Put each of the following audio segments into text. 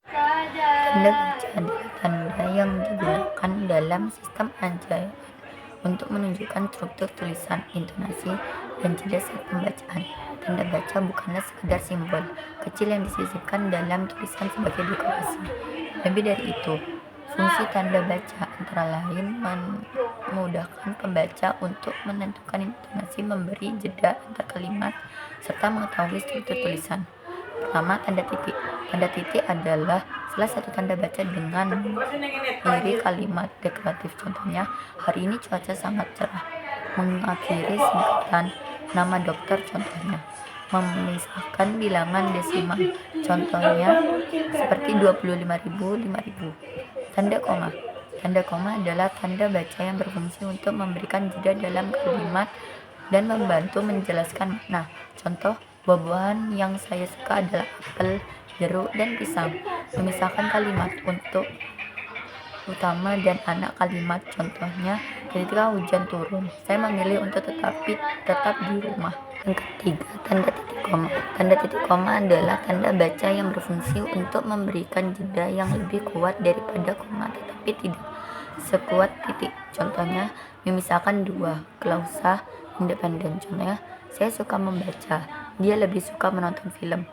Tanda baca adalah tanda yang digunakan dalam sistem ajaib untuk menunjukkan struktur tulisan, intonasi, dan jeda saat pembacaan. Tanda baca bukanlah sekedar simbol kecil yang disisipkan dalam tulisan sebagai dekorasi. Lebih dari itu, fungsi tanda baca antara lain memudahkan pembaca untuk menentukan intonasi, memberi jeda antar kalimat, serta mengetahui struktur tulisan. Pertama, tanda titik. Tanda titik adalah salah satu tanda baca dengan mengakhiri kalimat deklaratif. Contohnya, hari ini cuaca sangat cerah. Mengakhiri singkatan nama dokter, contohnya. Memisahkan bilangan desimal, contohnya seperti 25.000, 5.000. Tanda koma. Tanda koma adalah tanda baca yang berfungsi untuk memberikan jeda dalam kalimat dan membantu menjelaskan makna. Contoh, buah-buahan yang saya suka adalah apel, jeruk, dan pisang. Memisahkan kalimat untuk utama dan anak kalimat, contohnya ketika hujan turun, saya memilih untuk tetap di rumah. Yang ketiga, tanda titik koma. Tanda titik koma adalah tanda baca yang berfungsi untuk memberikan jeda yang lebih kuat daripada koma, tetapi tidak sekuat titik. Contohnya, memisahkan dua klausa independen. Contohnya, saya suka membaca, dia lebih suka menonton film.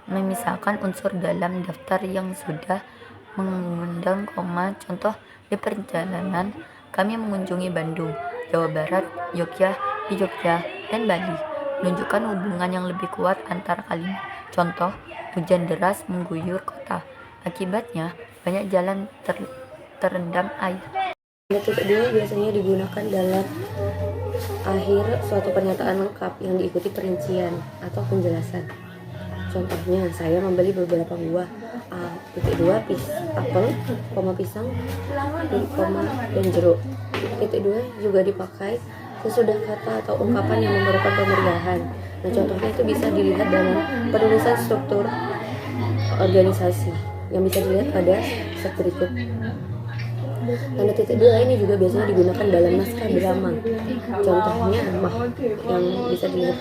Memisahkan unsur dalam daftar yang sudah mengundang koma. Contoh, di perjalanan kami mengunjungi Bandung, Jawa Barat, di Jogja, dan Bali. Menunjukkan hubungan yang lebih kuat antara kalimat. Contoh, hujan deras mengguyur kota. Akibatnya, banyak jalan terendam air. Tanda titik dua biasanya digunakan dalam akhir suatu pernyataan lengkap yang diikuti perincian atau penjelasan. Contohnya, saya membeli beberapa buah. Titik dua, apel, pisang, dan jeruk. Titik dua juga dipakai sesudah kata atau ungkapan yang memerlukan pemeriahan. Nah, contohnya itu bisa dilihat dalam penulisan struktur organisasi yang bisa dilihat pada slide berikut. Tanda titik dua ini juga biasanya digunakan dalam naskah drama. Contohnya yang bisa dilihat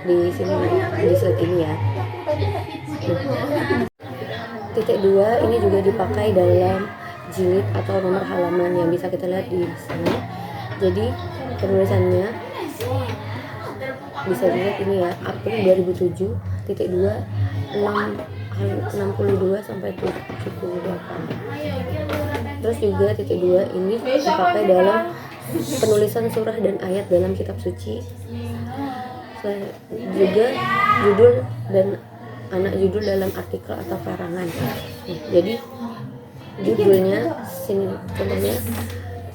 di sini di slide ini ya. Titik dua ini juga dipakai dalam jilid atau nomor halaman yang bisa kita lihat di sini. Jadi penulisannya bisa dilihat ini ya, April 2007 titik 2 62 sampai 78. Terus juga titik 2 ini dipakai dalam penulisan surah dan ayat dalam kitab suci. Juga judul dan anak judul dalam artikel atau karangan. Jadi judulnya contohnya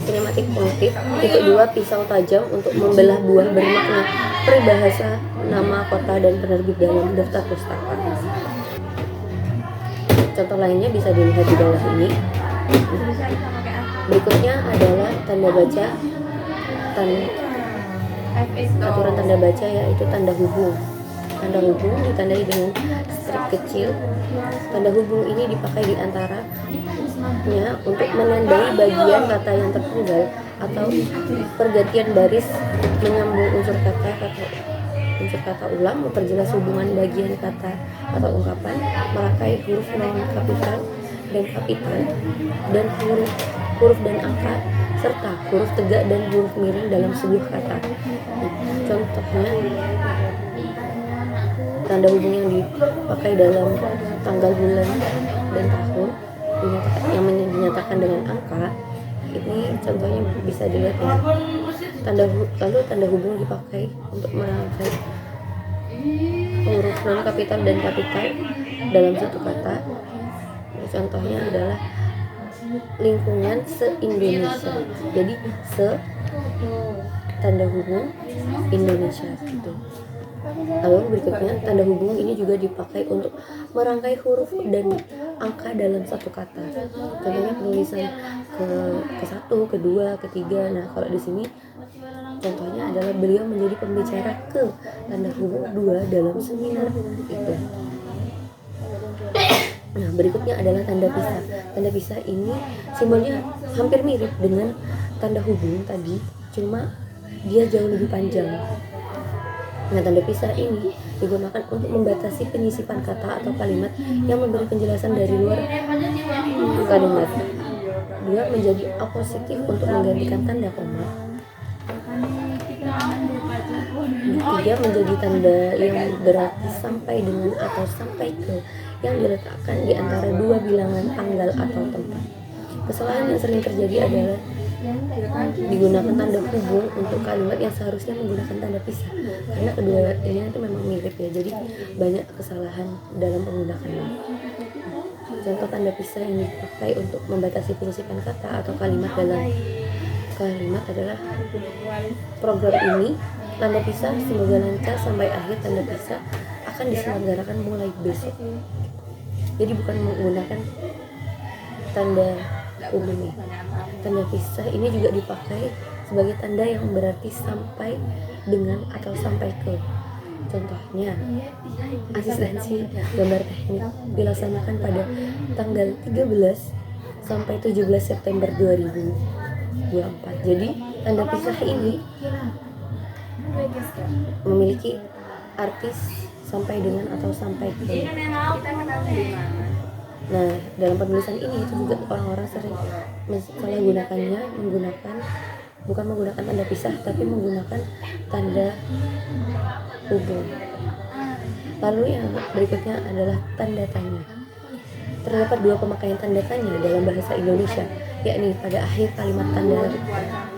sinematik motif, titik 2 pisau tajam untuk membelah buah bermakna peribahasa nama kota dan penerbit dalam daftar pustaka. Contoh lainnya bisa dilihat di bawah ini. Berikutnya adalah tanda baca aturan tanda baca, yaitu tanda hubung. Tanda hubung ditandai dengan strip kecil. Tanda hubung ini dipakai di antaranya untuk menandai bagian kata yang tertinggal atau pergantian baris, menyambung unsur kata ulang, memperjelas hubungan bagian kata atau ungkapan, merangkai huruf non kapital dan kapital, dan huruf dan angka, serta huruf tegak dan huruf miring dalam sebuah kata. Contohnya, tanda hubung yang dipakai dalam tanggal, bulan, dan tahun yang dinyatakan dengan angka, ini contohnya bisa dilihat ya. Lalu tanda hubung dipakai untuk merangkai huruf non kapital dan kapital dalam satu kata. Contohnya adalah lingkungan se-Indonesia. Jadi tanda hubung Indonesia gitu. Lalu berikutnya, tanda hubung ini juga dipakai untuk merangkai huruf dan angka dalam satu kata. Contohnya penulisan ke satu, kedua, ketiga. Nah, kalau di sini contohnya adalah beliau menjadi pembicara ke tanda hubung 2 dalam seminar itu. Nah, berikutnya adalah tanda pisah. Tanda pisah ini simbolnya hampir mirip dengan tanda hubung tadi, cuma dia jauh lebih panjang. Nah, tanda pisah ini digunakan untuk membatasi penyisipan kata atau kalimat yang memberi penjelasan dari luar kalimat. Dua, menjadi apositif untuk menggantikan tanda koma. Tiga, menjadi tanda yang berarti sampai dengan atau sampai ke, yang diletakkan di antara dua bilangan tanggal atau tempat. Kesalahan yang sering terjadi adalah digunakan tanda hubung untuk kalimat yang seharusnya menggunakan tanda pisah, karena kedua ini itu memang mirip ya, jadi banyak kesalahan dalam penggunaannya. Contoh tanda pisah yang dipakai untuk membatasi penyisipan kata atau kalimat dalam kalimat adalah program ini. Tanda pisah semoga lancar sampai akhir tanda pisah akan diselenggarakan mulai besok. Jadi bukan menggunakan tanda umum. Tanda pisah ini juga dipakai sebagai tanda yang berarti sampai dengan atau sampai ke. Contohnya, asistensi gambar teknik dilaksanakan pada tanggal 13 sampai 17 September 2024. Jadi, tanda pisah ini memiliki artis sampai dengan atau sampai ke. Nah, dalam penulisan ini itu juga orang-orang sering menyalahgunakannya, bukan menggunakan tanda pisah tapi menggunakan tanda hubung. Lalu yang berikutnya adalah tanda tanya. Terdapat dua pemakaian tanda tanya dalam bahasa Indonesia, yakni pada akhir kalimat tanda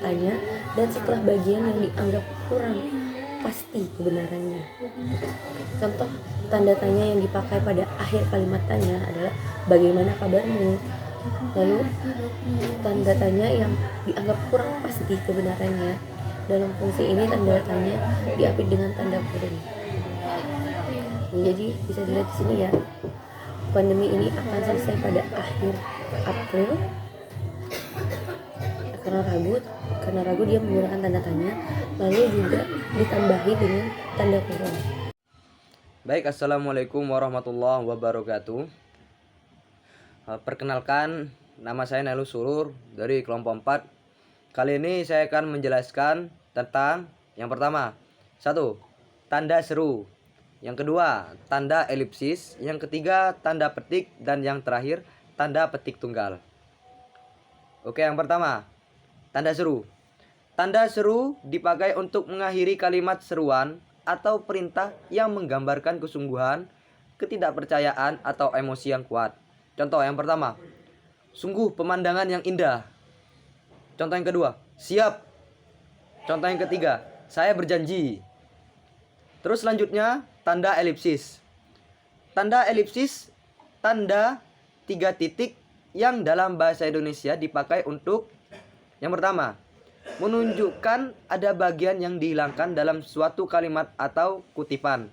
tanya dan setelah bagian yang dianggap kurang pasti kebenarannya. Contoh tanda tanya yang dipakai pada akhir kalimat tanya adalah bagaimana kabarmu. Lalu tanda tanya yang dianggap kurang pasti kebenarannya, dalam fungsi ini tanda tanya diapit dengan tanda kurung. Jadi bisa dilihat di sini ya, pandemi ini akan selesai pada akhir April. Karena ragu dia menggunakan tanda tanya, lalu juga ditambahi dengan tanda kurung. Baik, assalamualaikum warahmatullahi wabarakatuh. Perkenalkan, nama saya Nailul Surur dari kelompok 4. Kali ini saya akan menjelaskan tentang yang pertama, 1. Tanda seru. Yang kedua, tanda elipsis. Yang ketiga, tanda petik. Dan yang terakhir, tanda petik tunggal. Oke, yang pertama, tanda seru. Tanda seru dipakai untuk mengakhiri kalimat seruan atau perintah yang menggambarkan kesungguhan, ketidakpercayaan, atau emosi yang kuat. Contoh yang pertama, sungguh pemandangan yang indah. Contoh yang kedua, siap. Contoh yang ketiga, saya berjanji. Terus selanjutnya, tanda elipsis. Tanda elipsis, tanda 3 titik yang dalam bahasa Indonesia dipakai untuk yang pertama, menunjukkan ada bagian yang dihilangkan dalam suatu kalimat atau kutipan.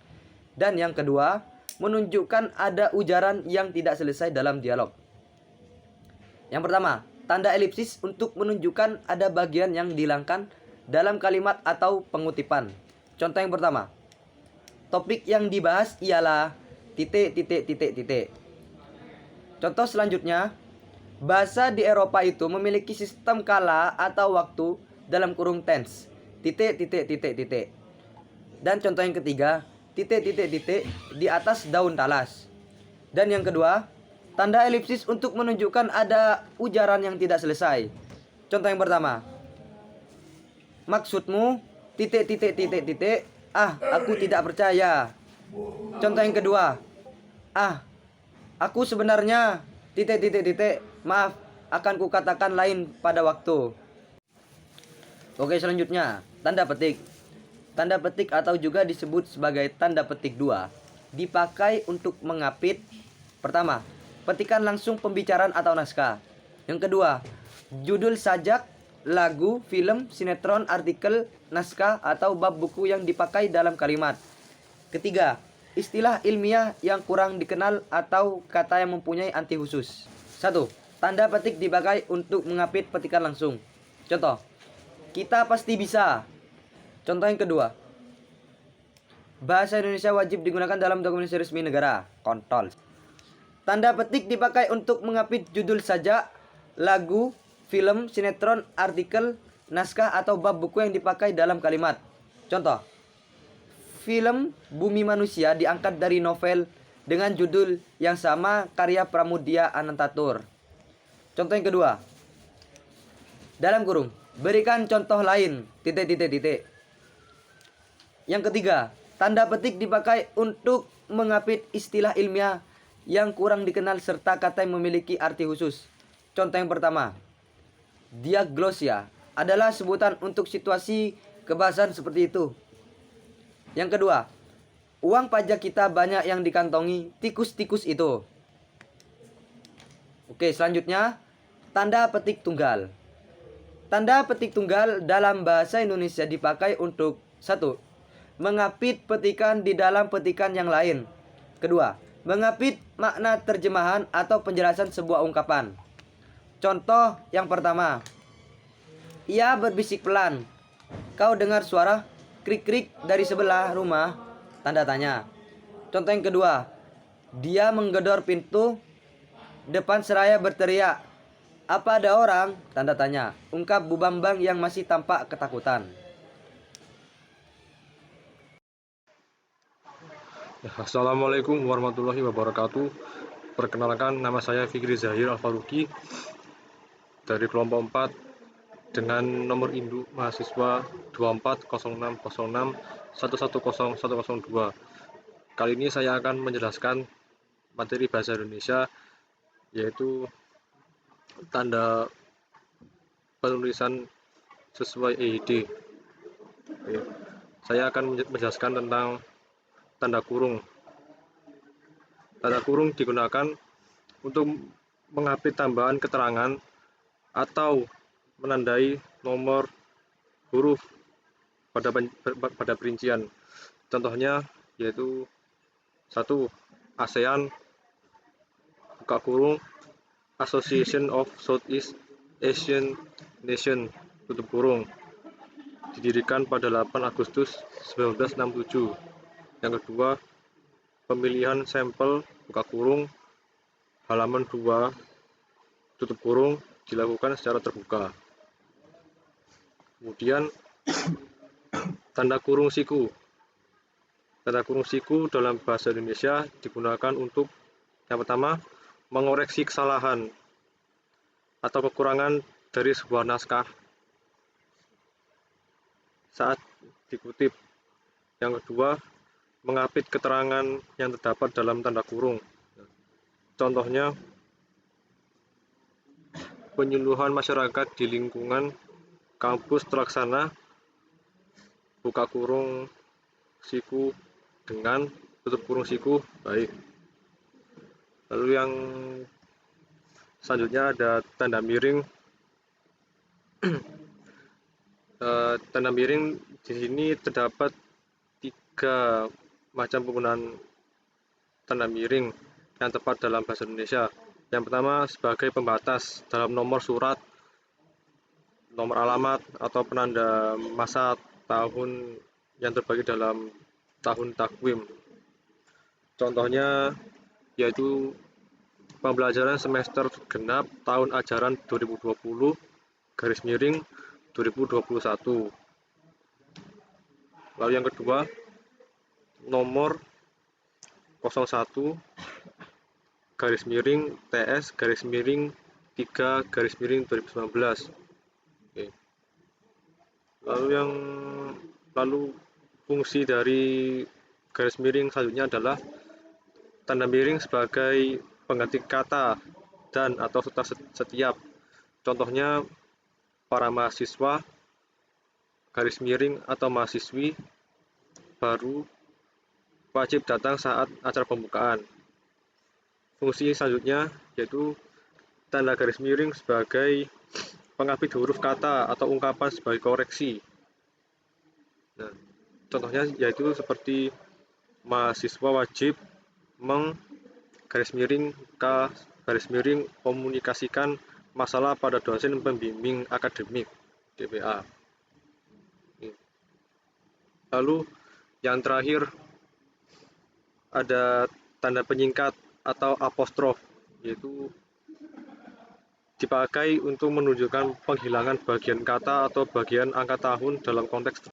Dan yang kedua, menunjukkan ada ujaran yang tidak selesai dalam dialog. Yang pertama, tanda elipsis untuk menunjukkan ada bagian yang dihilangkan dalam kalimat atau pengutipan. Contoh yang pertama, topik yang dibahas ialah titik. Contoh selanjutnya, bahasa di Eropa itu memiliki sistem kala atau waktu dalam kurung tense. Titik. Dan contoh yang ketiga, titik di atas daun talas. Dan yang kedua, tanda elipsis untuk menunjukkan ada ujaran yang tidak selesai. Contoh yang pertama, maksudmu titik. Aku tidak percaya. Contoh yang kedua, aku sebenarnya titik. Maaf, akan kukatakan lain pada waktu. Oke, selanjutnya, tanda petik. Tanda petik atau juga disebut sebagai tanda petik 2 dipakai untuk mengapit. Pertama, petikan langsung pembicaraan atau naskah. Yang kedua, judul sajak, lagu, film, sinetron, artikel, naskah, atau bab buku yang dipakai dalam kalimat. Ketiga, istilah ilmiah yang kurang dikenal atau kata yang mempunyai arti khusus. 1. Tanda petik dipakai untuk mengapit petikan langsung. Contoh, kita pasti bisa. Contoh yang kedua, bahasa Indonesia wajib digunakan dalam dokumentasi resmi negara. Kontol. Tanda petik dipakai untuk mengapit judul sajak, lagu, film, sinetron, artikel, naskah, atau bab buku yang dipakai dalam kalimat. Contoh, film Bumi Manusia diangkat dari novel dengan judul yang sama karya Pramudia Anantatur. Contoh yang kedua. Dalam kurung, berikan contoh lain, titik. Yang ketiga, tanda petik dipakai untuk mengapit istilah ilmiah yang kurang dikenal serta kata yang memiliki arti khusus. Contoh yang pertama, diagnosia adalah sebutan untuk situasi kebahasan seperti itu. Yang kedua, uang pajak kita banyak yang dikantongi tikus-tikus itu. Oke, selanjutnya, tanda petik tunggal. Tanda petik tunggal dalam bahasa Indonesia dipakai untuk 1. Mengapit petikan di dalam petikan yang lain. Kedua, mengapit makna terjemahan atau penjelasan sebuah ungkapan. Contoh yang pertama, ia berbisik pelan. Kau dengar suara krik-krik dari sebelah rumah? Tanda tanya. Contoh yang kedua, dia menggedor pintu depan seraya berteriak. Apa ada orang? Tanda tanya. Ungkap Bu Bambang yang masih tampak ketakutan. Assalamualaikum warahmatullahi wabarakatuh. Perkenalkan, nama saya Fikri Zahir Al-Faruqi dari kelompok 4 dengan nomor induk mahasiswa 240606110102. Kali ini saya akan menjelaskan materi bahasa Indonesia, yaitu tanda penulisan sesuai EID. Oke. Saya akan menjelaskan tentang tanda kurung. Tanda kurung digunakan untuk mengapit tambahan keterangan atau menandai nomor huruf pada perincian. Contohnya yaitu 1. ASEAN buka kurung Association of Southeast Asian Nation tutup kurung, didirikan pada 8 Agustus 1967. Yang kedua, pemilihan sampel buka kurung halaman 2 tutup kurung dilakukan secara terbuka. Kemudian tanda kurung siku. Tanda kurung siku dalam bahasa Indonesia digunakan untuk yang pertama, mengoreksi kesalahan atau kekurangan dari sebuah naskah saat dikutip. Yang kedua, mengapit keterangan yang terdapat dalam tanda kurung. Contohnya, penyuluhan masyarakat di lingkungan kampus terlaksana buka kurung siku dengan tutup kurung siku baik. Lalu yang selanjutnya ada tanda miring. Tanda miring di sini terdapat 3 macam penggunaan tanda miring yang tepat dalam bahasa Indonesia. Yang pertama, sebagai pembatas dalam nomor surat, nomor alamat, atau penanda masa tahun yang terbagi dalam tahun takwim. Contohnya yaitu pembelajaran semester genap tahun ajaran 2020/2021. Lalu yang kedua, nomor 01 garis miring TS garis miring 3 garis miring 2019. Oke. Lalu fungsi dari garis miring selanjutnya adalah tanda miring sebagai pengganti kata dan atau serta setiap. Contohnya para mahasiswa garis miring atau mahasiswi baru wajib datang saat acara pembukaan. Fungsi selanjutnya yaitu tanda garis miring sebagai pengapit huruf kata atau ungkapan sebagai koreksi. Nah, contohnya yaitu seperti mahasiswa wajib garis miring K garis miring komunikasikan masalah pada dosen pembimbing akademik DPA. Lalu yang terakhir ada tanda penyingkat atau apostrof, yaitu dipakai untuk menunjukkan penghilangan bagian kata atau bagian angka tahun dalam konteks